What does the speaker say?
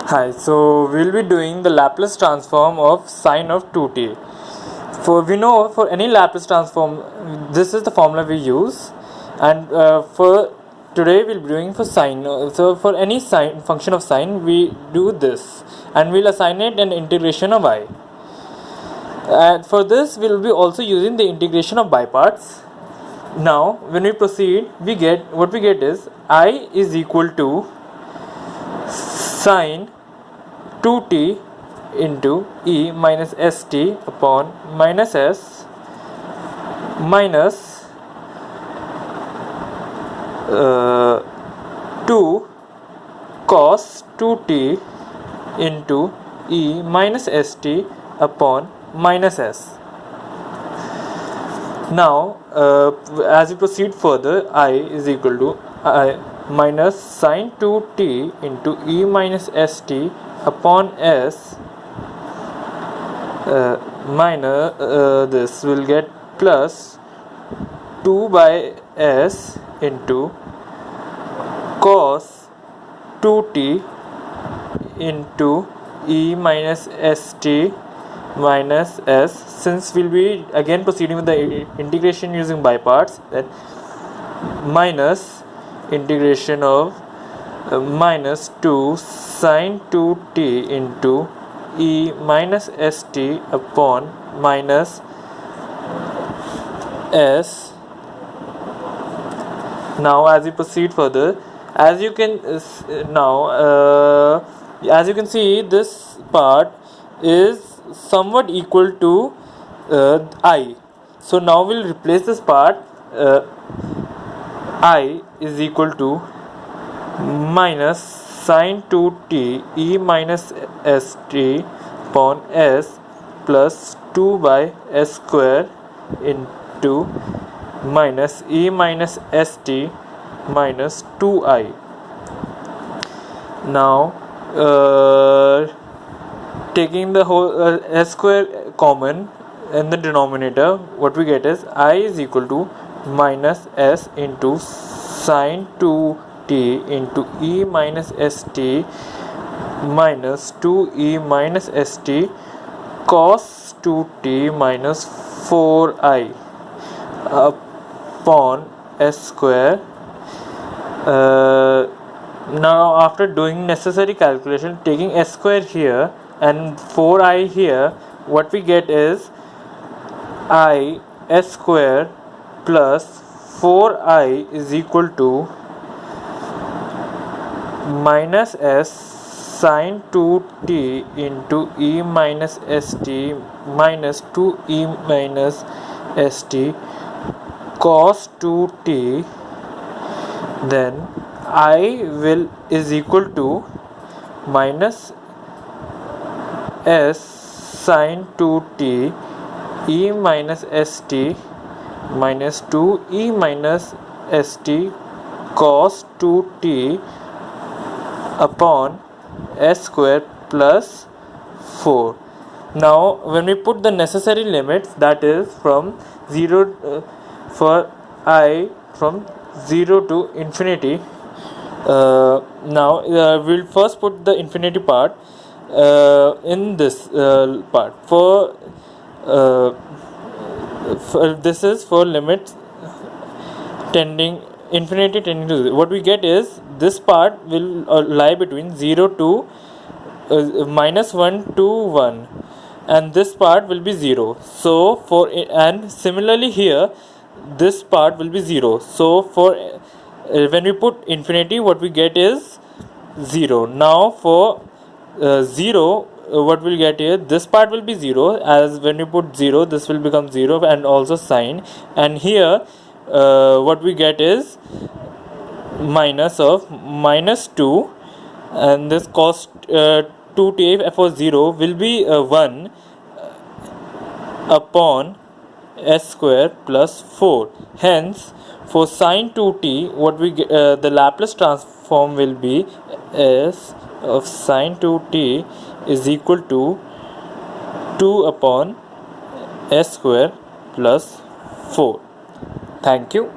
Hi, so we'll be doing the Laplace transform of sine of 2t. We know for any Laplace transform, this is the formula we use, and for today we'll be doing for sine. So for any sine function of sine, we do this, and we'll assign it an integration of I. And for this, we'll be also using the integration of by parts. Now, when we proceed, we get is I is equal to sine 2t into e minus st upon minus s minus 2 cos 2t into e minus st upon minus s. Now, as we proceed further, I is equal to I minus sine 2t into e minus st upon s minus this will get plus 2 by s into cos 2t into e minus st minus s. Since we'll be again proceeding with the integration using by parts, then minus integration of minus 2 sine 2t into e minus st upon minus s. Now, as we proceed further, as you can see, this part is somewhat equal to I. So now we'll replace this part. I is equal to minus sine 2t e minus st upon s plus 2 by s square into minus e minus st minus 2i. Now, taking the whole s square common in the denominator, what we get is I is equal to minus s into sine 2t into e minus st minus 2e minus st cos 2t minus 4i upon s square. Now, after doing necessary calculation, taking s square here and 4i here, what we get is I s square plus 4i is equal to minus s sine 2t into e minus st minus 2e minus st cos 2t. Then I is equal to minus s sine 2t e minus st minus 2e minus st cos 2t upon s square plus 4. Now, when we put the necessary limits, that is from 0 for I from 0 to infinity. Now we'll first put the infinity part in this part. For this is for limits tending infinity tending to 0. What we get is this part will lie between 0 to minus 1 to 1, and this part will be 0. So and similarly here this part will be 0. So for when we put infinity, what we get is 0. Now for 0, what we'll get here, this part will be 0, as when you put 0, this will become 0 and also sine. And here what we get is minus of minus 2, and this cos 2t for 0 will be 1 upon s square plus 4. Hence, for sine 2t, what we get, the Laplace transform will be s of sine 2t is equal to 2 upon s square plus 4. Thank you.